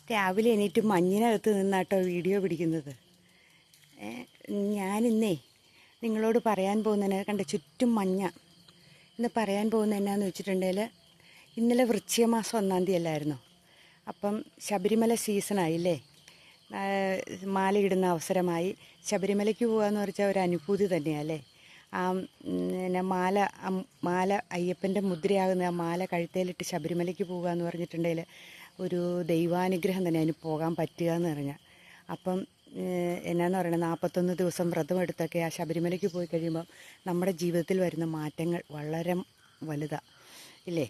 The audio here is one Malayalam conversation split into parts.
രാവിലെ എണീറ്റ് മഞ്ഞിനകത്ത് നിന്നാട്ടോ വീഡിയോ പിടിക്കുന്നത്. ഞാനിന്നേ നിങ്ങളോട് പറയാൻ പോകുന്നതിന് കണ്ട ചുറ്റും മഞ്ഞ. ഇന്ന് പറയാൻ പോകുന്നത് എന്നാന്ന് വെച്ചിട്ടുണ്ടെങ്കിൽ, ഇന്നലെ വൃശ്ചിക മാസം 1-ാം തീയതി അല്ലായിരുന്നോ? അപ്പം ശബരിമല സീസണായില്ലേ, മാലയിടുന്ന അവസരമായി. ശബരിമലയ്ക്ക് പോകാമെന്ന് പറഞ്ഞാൽ ഒരു അനുഭൂതി തന്നെയല്ലേ. പിന്നെ മാല അയ്യപ്പൻ്റെ മുദ്രയാകുന്ന ആ മാല കഴുത്തേലിട്ട് ശബരിമലയ്ക്ക് പോകുക എന്ന് പറഞ്ഞിട്ടുണ്ടെങ്കിൽ ഒരു ദൈവാനുഗ്രഹം തന്നെ അതിന് പോകാൻ പറ്റുക എന്ന് പറഞ്ഞാൽ. അപ്പം എന്നാന്ന് പറയണത്, 41 ദിവസം വ്രതമെടുത്തൊക്കെ ആ ശബരിമലയ്ക്ക് പോയി കഴിയുമ്പം നമ്മുടെ ജീവിതത്തിൽ വരുന്ന മാറ്റങ്ങൾ വളരെ വലുതാണ് ഇല്ലേ.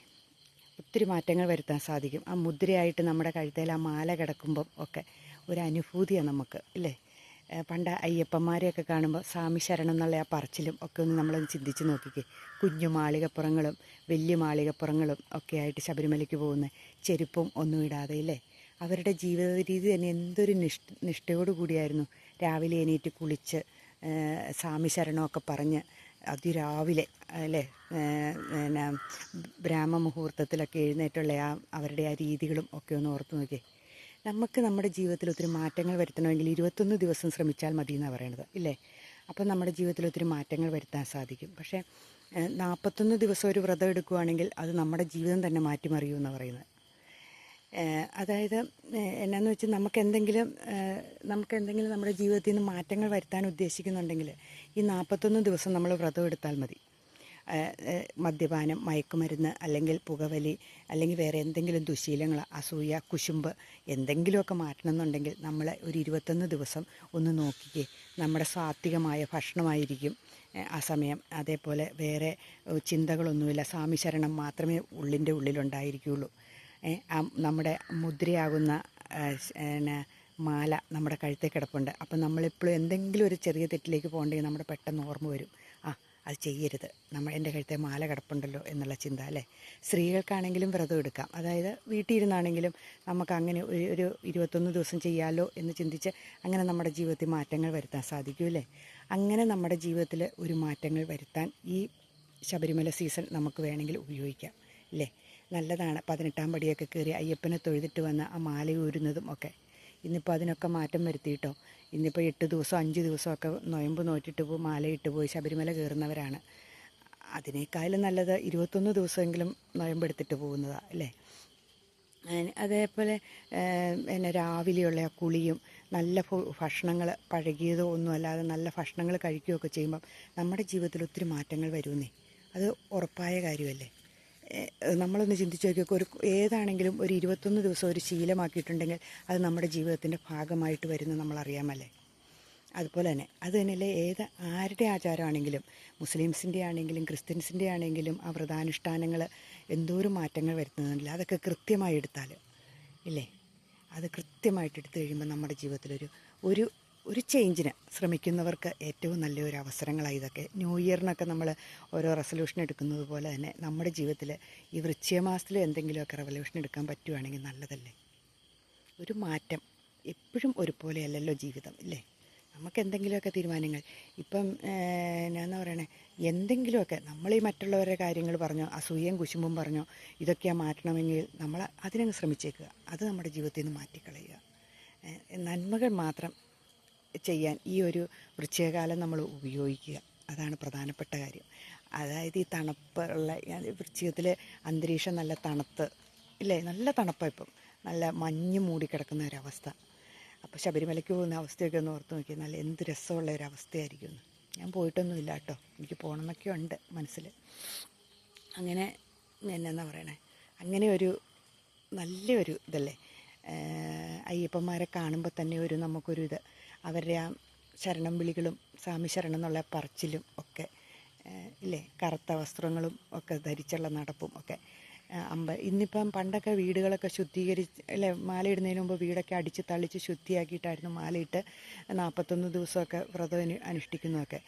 ഒത്തിരി മാറ്റങ്ങൾ വരുത്താൻ സാധിക്കും. ആ മുദ്രയായിട്ട് നമ്മുടെ കഴുത്തേൽ ആ മാല കിടക്കുമ്പം ഒക്കെ ഒരു അനുഭൂതിയാണ് നമുക്ക് ഇല്ലേ. പണ്ട് അയ്യപ്പന്മാരെയൊക്കെ കാണുമ്പോൾ സ്വാമി ശരണം എന്നുള്ള ആ പറച്ചിലും ഒക്കെ ഒന്ന് നമ്മളൊന്ന് ചിന്തിച്ച് നോക്കിക്കേ. കുഞ്ഞു മാളികപ്പുറങ്ങളും വലിയ മാളികപ്പുറങ്ങളും ഒക്കെ ആയിട്ട് ശബരിമലയ്ക്ക് പോകുന്ന ചെരുപ്പും ഒന്നും ഇടാതെ ഇല്ലേ. അവരുടെ ജീവിത രീതി തന്നെ എന്തൊരു നിഷ്ഠയോടു കൂടിയായിരുന്നു. രാവിലെ എണീറ്റ് കുളിച്ച് സ്വാമി ശരണമൊക്കെ പറഞ്ഞ് അതിരാവിലെ അല്ലേ, പിന്നെ ബ്രാഹ്മമുഹൂർത്തത്തിലൊക്കെ എഴുന്നേറ്റുള്ള അവരുടെ ആ രീതികളും ഒക്കെ ഒന്ന് ഓർത്ത് നോക്കിയേ. നമുക്ക് നമ്മുടെ ജീവിതത്തിൽ ഒത്തിരി മാറ്റങ്ങൾ വരുത്തണമെങ്കിൽ 21 ദിവസം ശ്രമിച്ചാൽ മതി എന്നാണ് പറയണത് ഇല്ലേ. അപ്പം നമ്മുടെ ജീവിതത്തിൽ ഒത്തിരി മാറ്റങ്ങൾ വരുത്താൻ സാധിക്കും. പക്ഷേ 41 ദിവസം ഒരു വ്രതം എടുക്കുകയാണെങ്കിൽ അത് നമ്മുടെ ജീവിതം തന്നെ മാറ്റിമറിയുമെന്നാണ് പറയുന്നത്. അതായത് എന്നാന്ന് വെച്ചാൽ നമുക്കെന്തെങ്കിലും നമ്മുടെ ജീവിതത്തിൽ നിന്ന് മാറ്റങ്ങൾ വരുത്താൻ ഉദ്ദേശിക്കുന്നുണ്ടെങ്കിൽ ഈ 41 ദിവസം നമ്മൾ വ്രതം എടുത്താൽ മതി. മദ്യപാനം, മയക്കുമരുന്ന്, അല്ലെങ്കിൽ പുകവലി, അല്ലെങ്കിൽ വേറെ എന്തെങ്കിലും ദുശീലങ്ങൾ, അസൂയ, കുശുമ്പ് എന്തെങ്കിലുമൊക്കെ മാറ്റണമെന്നുണ്ടെങ്കിൽ നമ്മൾ ഒരു 21 ദിവസം ഒന്ന് നോക്കിക്കേ. നമ്മുടെ സാത്വികമായ ഭക്ഷണമായിരിക്കും ആ സമയം. അതേപോലെ വേറെ ചിന്തകളൊന്നുമില്ല. സ്വാമി ശരണം മാത്രമേ ഉള്ളിൻ്റെ ഉള്ളിലുണ്ടായിരിക്കുകയുള്ളൂ. നമ്മുടെ മുദ്രയാകുന്ന മാല നമ്മുടെ കഴുത്തിൽ കിടപ്പുണ്ട്. അപ്പം നമ്മളെപ്പോഴും എന്തെങ്കിലും ഒരു ചെറിയ തെറ്റിലേക്ക് പോകണമെങ്കിൽ നമ്മുടെ പെട്ടെന്ന് ഓർമ്മ വരും, അത് ചെയ്യരുത്, എൻ്റെ കഴുത്തെ മാല കിടപ്പുണ്ടല്ലോ എന്നുള്ള ചിന്ത അല്ലേ. സ്ത്രീകൾക്കാണെങ്കിലും വ്രതം എടുക്കാം. അതായത് വീട്ടിൽ ഇരുന്നാണെങ്കിലും നമുക്ക് അങ്ങനെ ഒരു 21 ദിവസം ചെയ്യാമല്ലോ എന്ന് ചിന്തിച്ച് അങ്ങനെ നമ്മുടെ ജീവിതത്തിൽ മാറ്റങ്ങൾ വരുത്താൻ സാധിക്കുമല്ലേ. അങ്ങനെ നമ്മുടെ ജീവിതത്തിൽ ഒരു മാറ്റങ്ങൾ വരുത്താൻ ഈ ശബരിമല സീസൺ നമുക്ക് വേണമെങ്കിൽ ഉപയോഗിക്കാം അല്ലേ. നല്ലതാണ്. 18-ാം പടിയൊക്കെ കയറി അയ്യപ്പനെ തൊഴുതിട്ട് വന്ന ആ മാല ഊരുന്നതും ഒക്കെ. ഇന്നിപ്പോൾ അതിനൊക്കെ മാറ്റം വരുത്തിയിട്ടോ. ഇന്നിപ്പോൾ 8 ദിവസം 5 ദിവസമൊക്കെ നൊയമ്പ് നോറ്റിട്ട് മാലയിട്ട് പോയി ശബരിമല കയറുന്നവരാണ്. അതിനേക്കാളും നല്ലത് 21 ദിവസമെങ്കിലും നൊയമ്പെടുത്തിട്ട് പോകുന്നതാണ് അല്ലേ. അതേപോലെ രാവിലെയുള്ള ആ കുളിയും നല്ല ഭക്ഷണങ്ങൾ, പഴകിയതോ ഒന്നും അല്ലാതെ നല്ല ഭക്ഷണങ്ങൾ കഴിക്കുകയൊക്കെ ചെയ്യുമ്പം നമ്മുടെ ജീവിതത്തിൽ ഒത്തിരി മാറ്റങ്ങൾ വരുമെന്നേ. അത് ഉറപ്പായ കാര്യമല്ലേ. നമ്മളൊന്ന് ചിന്തിച്ച് നോക്കിയൊക്കെ, ഏതാണെങ്കിലും ഒരു 21 ദിവസം ഒരു ശീലമാക്കിയിട്ടുണ്ടെങ്കിൽ അത് നമ്മുടെ ജീവിതത്തിൻ്റെ ഭാഗമായിട്ട് വരുന്നത് നമ്മളറിയാമല്ലേ. അതുപോലെ തന്നെ അത് തന്നെയല്ലേ ആരുടെ ആചാരമാണെങ്കിലും, മുസ്ലിംസിൻ്റെ ആണെങ്കിലും ക്രിസ്ത്യൻസിൻ്റെ ആണെങ്കിലും ആ വ്രതാനുഷ്ഠാനങ്ങൾ എന്തോരം മാറ്റങ്ങൾ വരുത്തുന്നില്ല. അതൊക്കെ കൃത്യമായി എടുത്താൽ ഇല്ലേ, അത് കൃത്യമായിട്ട് എടുത്തു കഴിയുമ്പോൾ നമ്മുടെ ജീവിതത്തിലൊരു ഒരു ചേഞ്ചിന് ശ്രമിക്കുന്നവർക്ക് ഏറ്റവും നല്ലൊരു അവസരങ്ങളാണ് ഇതൊക്കെ. ന്യൂ ഇയറിനൊക്കെ നമ്മൾ ഓരോ റെസൊല്യൂഷൻ എടുക്കുന്നത് പോലെ തന്നെ നമ്മുടെ ജീവിതത്തിൽ ഈ വൃശ്ചിക മാസത്തിൽ എന്തെങ്കിലുമൊക്കെ റെവല്യൂഷൻ എടുക്കാൻ പറ്റുവാണെങ്കിൽ നല്ലതല്ലേ. ഒരു മാറ്റം എപ്പോഴും ഒരുപോലെയല്ലല്ലോ ജീവിതം ഇല്ലേ. നമുക്ക് എന്തെങ്കിലുമൊക്കെ തീരുമാനങ്ങൾ ഇപ്പം എന്നാന്ന് പറയണേ, എന്തെങ്കിലുമൊക്കെ നമ്മൾ ഈ മറ്റുള്ളവരുടെ കാര്യങ്ങൾ പറഞ്ഞോ, അസൂയയും കുശുമ്പും പറഞ്ഞോ ഇതൊക്കെയാണ് മാറ്റണമെങ്കിൽ നമ്മൾ അതിനങ്ങ് ശ്രമിച്ചേക്കുക. അത് നമ്മുടെ ജീവിതത്തിൽ നിന്ന് മാറ്റിക്കളയുക. നന്മകൾ മാത്രം ചെയ്യാൻ ഈ ഒരു വൃശ്ചികകാലം നമ്മൾ ഉപയോഗിക്കുക. അതാണ് പ്രധാനപ്പെട്ട കാര്യം. അതായത് ഈ തണുപ്പുള്ള വൃശ്ചികത്തിൽ അന്തരീക്ഷം നല്ല തണുത്ത് ഇല്ലേ, നല്ല തണുപ്പാണ് ഇപ്പം, നല്ല മഞ്ഞ് മൂടിക്കിടക്കുന്ന ഒരവസ്ഥ. അപ്പോൾ ശബരിമലയ്ക്ക് പോകുന്ന അവസ്ഥയൊക്കെ ഒന്ന് ഓർത്ത് നോക്കിയാൽ നല്ല എന്ത് രസമുള്ള ഒരവസ്ഥയായിരിക്കും. ഞാൻ പോയിട്ടൊന്നുമില്ല കേട്ടോ, എനിക്ക് പോകണമെന്നൊക്കെ ഉണ്ട് മനസ്സിൽ. അങ്ങനെ എന്നാ പറയണേ, അങ്ങനെ ഒരു നല്ലൊരു ഇതല്ലേ. അയ്യപ്പന്മാരെ കാണുമ്പോൾ തന്നെ നമുക്കൊരു ഇത്, അവരുടെ ആ ശരണം വിളികളും സ്വാമി ശരണം എന്നുള്ള പറച്ചിലും ഒക്കെ ഇല്ലേ, കറുത്ത വസ്ത്രങ്ങളും ഒക്കെ ധരിച്ചുള്ള നടപ്പും ഒക്കെ. ഇന്നിപ്പം പണ്ടൊക്കെ വീടുകളൊക്കെ ശുദ്ധീകരിച്ച് അല്ലേ, മാലയിടുന്നതിന് മുമ്പ് വീടൊക്കെ അടിച്ച് തളിച്ച് ശുദ്ധിയാക്കിയിട്ടായിരുന്നു മാലയിട്ട് 41 ദിവസമൊക്കെ വ്രതം അനുഷ്ഠിക്കുന്നതൊക്കെ.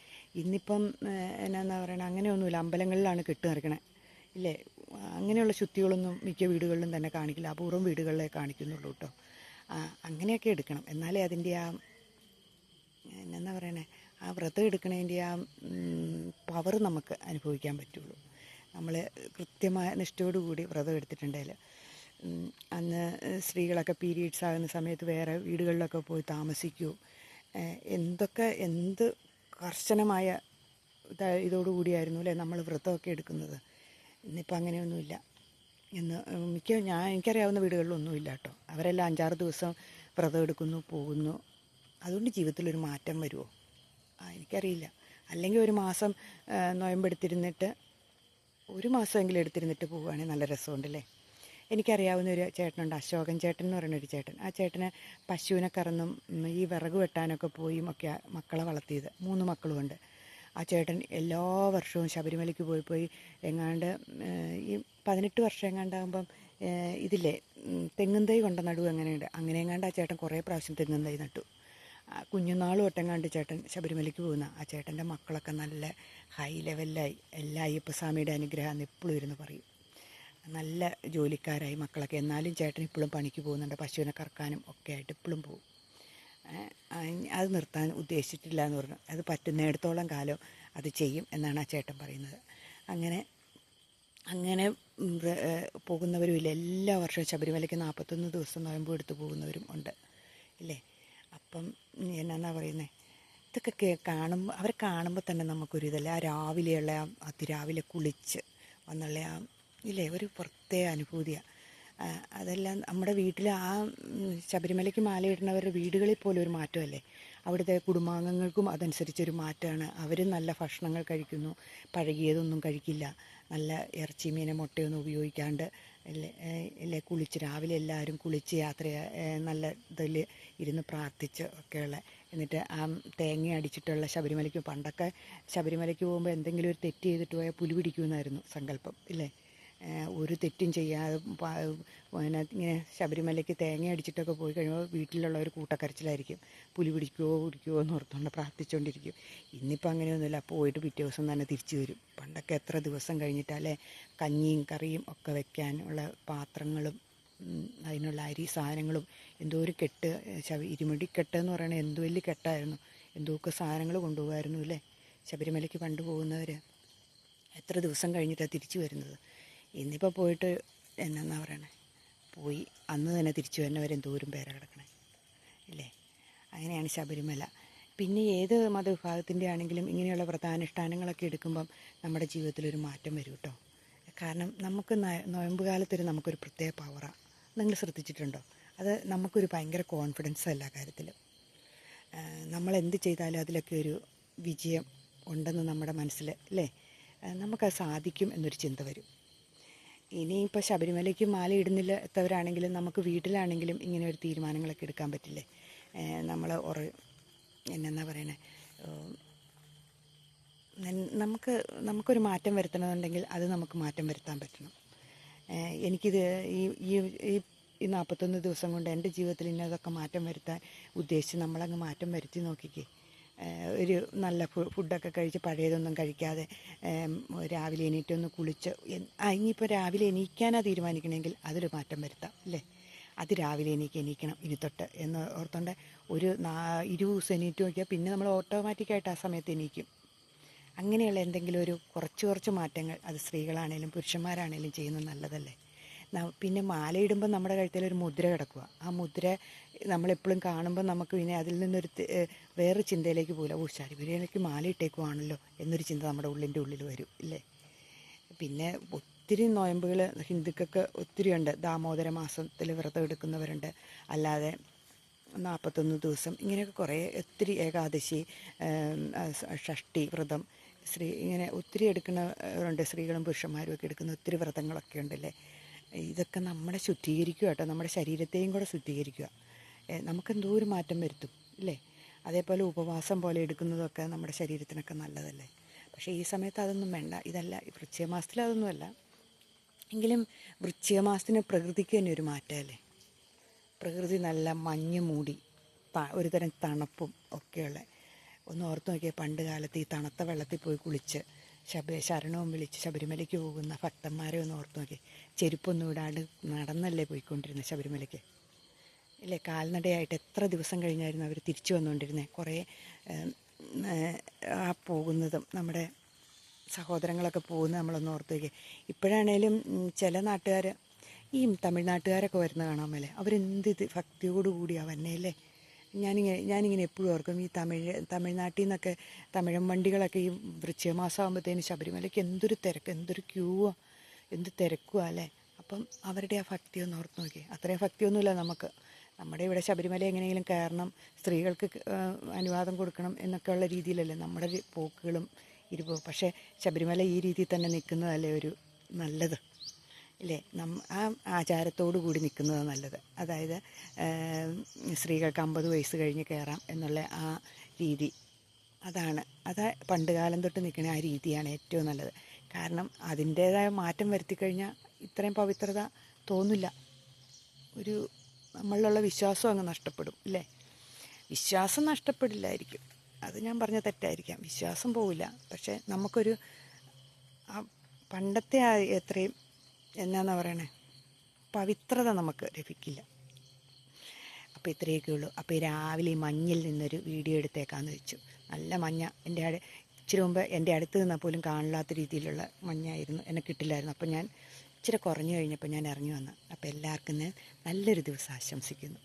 ഇന്നിപ്പം എന്നാ പറയണത്, അങ്ങനെയൊന്നുമില്ല. അമ്പലങ്ങളിലാണ് കെട്ട് നിറയ്ക്കണേ ഇല്ലേ. അങ്ങനെയുള്ള ശുദ്ധികളൊന്നും മിക്ക വീടുകളിലും തന്നെ കാണിക്കില്ല. അപൂർവം വീടുകളിലേ കാണിക്കുന്നുള്ളൂ കേട്ടോ. അങ്ങനെയൊക്കെ എടുക്കണം, എന്നാലേ അതിൻ്റെ ആ എന്നാ പറയണേ, ആ വ്രതം എടുക്കണതിൻ്റെ ആ പവർ നമുക്ക് അനുഭവിക്കാൻ പറ്റുള്ളൂ. നമ്മൾ കൃത്യമായ നിഷ്ഠയോടുകൂടി വ്രതം എടുത്തിട്ടുണ്ടെങ്കിൽ അന്ന് സ്ത്രീകളൊക്കെ പീരീഡ്സ് ആകുന്ന സമയത്ത് വേറെ വീടുകളിലൊക്കെ പോയി താമസിക്കൂ. എന്ത് കർശനമായ ഇതോടുകൂടിയായിരുന്നു അല്ലേ നമ്മൾ വ്രതമൊക്കെ എടുക്കുന്നത്. ഇന്നിപ്പോൾ അങ്ങനെയൊന്നുമില്ല. എനിക്കറിയാവുന്ന വീടുകളിലൊന്നുമില്ല കേട്ടോ. അവരെല്ലാം 5-6 ദിവസം വ്രതം എടുക്കുന്നു, പോകുന്നു. അതുകൊണ്ട് ജീവിതത്തിലൊരു മാറ്റം വരുമോ? എനിക്കറിയില്ല. അല്ലെങ്കിൽ ഒരു മാസം നോയമ്പെടുത്തിരുന്നിട്ട് ഒരു മാസമെങ്കിലും എടുത്തിരുന്നിട്ട് പോവുകയാണെങ്കിൽ നല്ല രസമുണ്ടല്ലേ. എനിക്കറിയാവുന്ന ഒരു ചേട്ടനുണ്ട്, അശോകൻ ചേട്ടൻ എന്ന് പറയുന്നൊരു ചേട്ടൻ. ആ ചേട്ടന് പശുവിനെ കറന്നും ഈ വിറക് വെട്ടാനൊക്കെ പോയും ഒക്കെ മക്കളെ വളർത്തിയത്. 3 മക്കളുമുണ്ട്. ആ ചേട്ടൻ എല്ലാ വർഷവും ശബരിമലയ്ക്ക് പോയി എങ്ങാണ്ട് ഈ 18 വർഷം എങ്ങാണ്ടാകുമ്പം ഇതില്ലേ തെങ്ങും തൈ കൊണ്ട നടുവ് അങ്ങനെയുണ്ട്. അങ്ങനെ എങ്ങാണ്ട് ആ ചേട്ടൻ കുറേ പ്രാവശ്യം തെങ്ങും തൈ നട്ടു. കുഞ്ഞുനാൾ തൊട്ടെങ്ങാണ്ട് ചേട്ടൻ ശബരിമലയ്ക്ക് പോകുന്ന ആ ചേട്ടൻ്റെ മക്കളൊക്കെ നല്ല ഹൈ ലെവലിലായി. എല്ലാ അയ്യപ്പസ്വാമിയുടെ അനുഗ്രഹം എപ്പോഴും ഇരുന്ന് പറയും. നല്ല ജോലിക്കാരായി മക്കളൊക്കെ. എന്നാലും ചേട്ടൻ ഇപ്പോഴും പണിക്ക് പോകുന്നുണ്ട്. പശുവിനെ കറക്കാനും ഒക്കെ ആയിട്ട് ഇപ്പോഴും പോകും. അത് നിർത്താൻ ഉദ്ദേശിച്ചിട്ടില്ല എന്ന് പറഞ്ഞു. അത് പറ്റുന്നിടത്തോളം കാലം അത് ചെയ്യും എന്നാണ് ആ ചേട്ടൻ പറയുന്നത്. അങ്ങനെ പോകുന്നവരും ഇല്ല. എല്ലാ വർഷവും ശബരിമലയ്ക്ക് 41 ദിവസം നോയമ്പ് എടുത്ത് പോകുന്നവരും ഉണ്ട് ഇല്ലേ. അപ്പം എന്നാ പറയുന്നത്, ഇതൊക്കെ അവരെ കാണുമ്പോൾ തന്നെ നമുക്കൊരു ഇതല്ല. ആ രാവിലെയുള്ള അതിരാവിലെ കുളിച്ച് വന്നുള്ള ഇല്ലേ ഒരു പ്രത്യേക അനുഭൂതിയാണ്. അതെല്ലാം നമ്മുടെ വീട്ടിൽ ശബരിമലയ്ക്ക് മാലയിടുന്നവരുടെ വീടുകളിൽ പോലും ഒരു മാറ്റമല്ലേ. അവിടുത്തെ കുടുംബാംഗങ്ങൾക്കും അതനുസരിച്ചൊരു മാറ്റമാണ്. അവരും നല്ല ഭക്ഷണങ്ങൾ കഴിക്കുന്നു, പഴകിയതൊന്നും കഴിക്കില്ല. നല്ല ഇറച്ചി മീൻ മുട്ടയൊന്നും ഉപയോഗിക്കാണ്ട് അല്ലേ കുളിച്ച് രാവിലെ എല്ലാവരും കുളിച്ച് നല്ല ഇതിൽ ഇരുന്ന് പ്രാർത്ഥിച്ച് ഒക്കെയുള്ള. എന്നിട്ട് ആ തേങ്ങ അടിച്ചിട്ടുള്ള ശബരിമലയ്ക്ക് പണ്ടൊക്കെ ശബരിമലയ്ക്ക് പോകുമ്പോൾ എന്തെങ്കിലും ഒരു തെറ്റ് ചെയ്തിട്ട് പോയാൽ പുലി പിടിക്കുമെന്നായിരുന്നു സങ്കല്പം ഇല്ലേ. ഒരു തെറ്റും ചെയ്യാതെ ഇങ്ങനെ ശബരിമലയ്ക്ക് തേങ്ങ അടിച്ചിട്ടൊക്കെ പോയി കഴിയുമ്പോൾ വീട്ടിലുള്ള ഒരു കൂട്ടക്കരച്ചിലായിരിക്കും. പുലി പിടിക്കുമോ എന്ന് ഓർത്തുകൊണ്ട് പ്രാർത്ഥിച്ചുകൊണ്ടിരിക്കും. ഇന്നിപ്പോൾ അങ്ങനെയൊന്നുമില്ല. പോയിട്ട് പിറ്റേ ദിവസം തന്നെ തിരിച്ചു വരും. പണ്ടൊക്കെ എത്ര ദിവസം കഴിഞ്ഞിട്ടല്ലേ കഞ്ഞിയും കറിയും ഒക്കെ വെക്കാനുള്ള പാത്രങ്ങളും അതിനുള്ള അരി സാധനങ്ങളും എന്തോ ഒരു കെട്ട് ഇരുമുടിക്കെട്ട് എന്ന് പറയുന്നത് എന്ത് വലിയ കെട്ടായിരുന്നു. എന്തൊക്കെ സാധനങ്ങൾ കൊണ്ടുപോകുമായിരുന്നു അല്ലേ ശബരിമലയ്ക്ക് പണ്ട് പോകുന്നവർ. എത്ര ദിവസം കഴിഞ്ഞിട്ടാണ് തിരിച്ചു വരുന്നത്. ഇന്നിപ്പോൾ പോയിട്ട് എന്നാ പറയണേ, പോയി അന്ന് തന്നെ തിരിച്ചു വരുന്നവരെ എന്തോരം പേരാണ് കിടക്കണേ ഇല്ലേ. അങ്ങനെയാണ് ശബരിമല. പിന്നെ ഏത് മതവിഭാഗത്തിൻ്റെ ആണെങ്കിലും ഇങ്ങനെയുള്ള വ്രതാനുഷ്ഠാനങ്ങളൊക്കെ എടുക്കുമ്പം നമ്മുടെ ജീവിതത്തിലൊരു മാറ്റം വരും കേട്ടോ. കാരണം നമുക്ക് നോയമ്പ് കാലത്തൊരു നമുക്കൊരു പ്രത്യേക പവറാണ്. നിങ്ങൾ ശ്രദ്ധിച്ചിട്ടുണ്ടോ? അത് നമുക്കൊരു ഭയങ്കര കോൺഫിഡൻസ് എല്ലാ കാര്യത്തിലും. നമ്മളെന്ത് ചെയ്താലും അതിലൊക്കെ ഒരു വിജയം ഉണ്ടെന്ന് നമ്മുടെ മനസ്സിൽ അല്ലേ, നമുക്കത് സാധിക്കും എന്നൊരു ചിന്ത വരും. ഇനിയിപ്പോൾ ശബരിമലയ്ക്ക് മാല ഇടുന്നില്ലാത്തവരാണെങ്കിലും നമുക്ക് വീട്ടിലാണെങ്കിലും ഇങ്ങനെ ഒരു തീരുമാനങ്ങളൊക്കെ എടുക്കാൻ പറ്റില്ലേ. നമ്മൾ എന്നാ പറയണേ, നമുക്കൊരു മാറ്റം വരുത്തണമെന്നുണ്ടെങ്കിൽ അത് നമുക്ക് മാറ്റം വരുത്താൻ പറ്റണം. എനിക്കിത് ഈ 41 ദിവസം കൊണ്ട് എൻ്റെ ജീവിതത്തിൽ ഇന്നതൊക്കെ മാറ്റം വരുത്താൻ ഉദ്ദേശിച്ച് നമ്മളങ്ങ് മാറ്റം വരുത്തി നോക്കിക്കേ. ഒരു നല്ല ഫുഡൊക്കെ കഴിച്ച് പഴയതൊന്നും കഴിക്കാതെ രാവിലെ എണീറ്റൊന്ന് കുളിച്ച് ഇനിയിപ്പോൾ രാവിലെ എണീക്കാനാണ് തീരുമാനിക്കണമെങ്കിൽ അതൊരു മാറ്റം വരുത്താം അല്ലേ. അത് രാവിലെ എണീക്കണം ഇനി തൊട്ട് എന്ന് ഓർത്തോണ്ട് ഒരു 20 ദിവസം എണീറ്റ് നോക്കിയാൽ പിന്നെ നമ്മൾ ഓട്ടോമാറ്റിക്കായിട്ട് ആ സമയത്ത് എണീക്കും. അങ്ങനെയുള്ള എന്തെങ്കിലും ഒരു കുറച്ച് മാറ്റങ്ങൾ അത് സ്ത്രീകളാണേലും പുരുഷന്മാരാണേലും ചെയ്യുന്നത് നല്ലതല്ലേ. പിന്നെ മാലയിടുമ്പോൾ നമ്മുടെ കഴുത്തിലൊരു മുദ്ര കിടക്കുക. ആ മുദ്ര നമ്മളെപ്പോഴും കാണുമ്പോൾ നമുക്ക് പിന്നെ അതിൽ നിന്നൊരു വേറെ ചിന്തയിലേക്ക് പോകില്ല. ശബരിമലയ്ക്ക് മാല ഇട്ടേക്കുവാണല്ലോ എന്നൊരു ചിന്ത നമ്മുടെ ഉള്ളിൽ വരും ഇല്ലേ. പിന്നെ ഒത്തിരി നോയമ്പുകൾ ഹിന്ദുക്കൾക്ക് ഒത്തിരിയുണ്ട്. ദാമോദര മാസത്തിൽ വ്രതം എടുക്കുന്നവരുണ്ട്, അല്ലാതെ 41 ദിവസം ഇങ്ങനെയൊക്കെ കുറേ ഒത്തിരി ഏകാദശി, ഷഷ്ടി വ്രതം ഇങ്ങനെ ഒത്തിരി എടുക്കുന്നവരുണ്ട്. സ്ത്രീകളും പുരുഷന്മാരും ഒക്കെ എടുക്കുന്ന ഒത്തിരി വ്രതങ്ങളൊക്കെ ഉണ്ടല്ലേ. ഇതൊക്കെ നമ്മളെ ശുദ്ധീകരിക്കുക കേട്ടോ, നമ്മുടെ ശരീരത്തെയും കൂടെ ശുദ്ധീകരിക്കുക. നമുക്കെന്തോ ഒരു മാറ്റം വരുത്തും ഇല്ലേ. അതേപോലെ ഉപവാസം പോലെ എടുക്കുന്നതൊക്കെ നമ്മുടെ ശരീരത്തിനൊക്കെ നല്ലതല്ലേ. പക്ഷേ ഈ സമയത്ത് അതൊന്നും വേണ്ട. ഇതല്ല വൃശ്ചിക മാസത്തിൽ അതൊന്നുമല്ല. എങ്കിലും വൃശ്ചിക മാസത്തിന് പ്രകൃതിക്ക് തന്നെ ഒരു മാറ്റമല്ലേ. പ്രകൃതി നല്ല മഞ്ഞ് മൂടി ഒരുതരം തണുപ്പും ഒക്കെയുള്ള. ഒന്ന് ഓർത്ത് നോക്കിയാൽ പണ്ട് കാലത്ത് ഈ തണുത്ത വെള്ളത്തിൽ പോയി കുളിച്ച് ശരണവും വിളിച്ച് ശബരിമലയ്ക്ക് പോകുന്ന ഭക്തന്മാരെ ഒന്ന് ഓർത്ത് നോക്കി. ചെരുപ്പൊന്നും ഇടാണ്ട് നടന്നല്ലേ പോയിക്കൊണ്ടിരുന്നത് ശബരിമലയ്ക്ക് ഇല്ലേ. കാൽനടയായിട്ട് എത്ര ദിവസം കഴിഞ്ഞായിരുന്നു അവർ തിരിച്ചു വന്നുകൊണ്ടിരുന്നത്. കുറേ പോകുന്നതും നമ്മുടെ സഹോദരങ്ങളൊക്കെ പോകുന്നത് നമ്മളൊന്ന് ഓർത്ത് നോക്കി. ഇപ്പോഴാണേലും ചില നാട്ടുകാർ ഈ തമിഴ്നാട്ടുകാരൊക്കെ വരുന്ന കാണാൻ മേലെ അവരെന്ത് ഭക്തിയോടുകൂടിയാണ് വന്നേല്ലേ. ഞാനിങ്ങനെ എപ്പോഴും ഓർക്കും ഈ തമിഴ്നാട്ടിൽ നിന്നൊക്കെ തമിഴൻ വണ്ടികളൊക്കെ ഈ വൃശ്ചികമാസം ആകുമ്പോഴത്തേന് ശബരിമലയ്ക്ക് എന്തൊരു തിരക്ക്, എന്തൊരു ക്യൂവാ, എന്ത് തിരക്കുവാ അല്ലേ. അപ്പം അവരുടെ ആ ഭക്തി ഒന്ന് ഓർത്ത് നോക്കി. അത്രയും ഭക്തിയൊന്നുമില്ല നമുക്ക്. നമ്മുടെ ഇവിടെ ശബരിമല എങ്ങനെയെങ്കിലും കയറണം, സ്ത്രീകൾക്ക് അനുവാദം കൊടുക്കണം എന്നൊക്കെയുള്ള രീതിയിലല്ലേ നമ്മുടെ പോക്കുകളും പക്ഷേ ശബരിമല ഈ രീതിയിൽ തന്നെ നിൽക്കുന്നതല്ലേ ഒരു നല്ലത് ഇല്ലേ. ആ ആചാരത്തോടു കൂടി നിൽക്കുന്നതാണ് നല്ലത്. അതായത് സ്ത്രീകൾക്ക് 50 വയസ്സ് കഴിഞ്ഞ് കയറാം എന്നുള്ള ആ രീതി, അത് പണ്ട് കാലം തൊട്ട് നിൽക്കുന്ന ആ രീതിയാണ് ഏറ്റവും നല്ലത്. കാരണം അതിൻ്റേതായ മാറ്റം വരുത്തിക്കഴിഞ്ഞാൽ ഇത്രയും പവിത്രത തോന്നില്ല. നമ്മളിലുള്ള വിശ്വാസം അങ്ങ് നഷ്ടപ്പെടും ഇല്ലേ. വിശ്വാസം നഷ്ടപ്പെടില്ലായിരിക്കും, അത് ഞാൻ പറഞ്ഞ തെറ്റായിരിക്കാം. വിശ്വാസം പോവില്ല, പക്ഷേ നമുക്കൊരു പണ്ടത്തെ എത്രയും എന്നാന്നാ പറയണേ പവിത്രത നമുക്ക് ലഭിക്കില്ല. അപ്പോൾ ഇത്രയൊക്കെ ഉള്ളൂ. അപ്പോൾ രാവിലെ ഈ മഞ്ഞിൽ നിന്നൊരു വീഡിയോ എടുത്തേക്കാന്ന് വെച്ചു. നല്ല മഞ്ഞ, ഇച്ചിരി മുമ്പ് എൻ്റെ അടുത്ത് നിന്നാൽ പോലും കാണില്ലാത്ത രീതിയിലുള്ള മഞ്ഞായിരുന്നു, എന്നെ കിട്ടില്ലായിരുന്നു. അപ്പോൾ ഞാൻ ഇച്ചിരി കുറഞ്ഞു കഴിഞ്ഞപ്പോൾ ഞാൻ ഇറങ്ങി വന്നു. അപ്പോൾ എല്ലാവർക്കും നല്ലൊരു ദിവസം ആശംസിക്കുന്നു.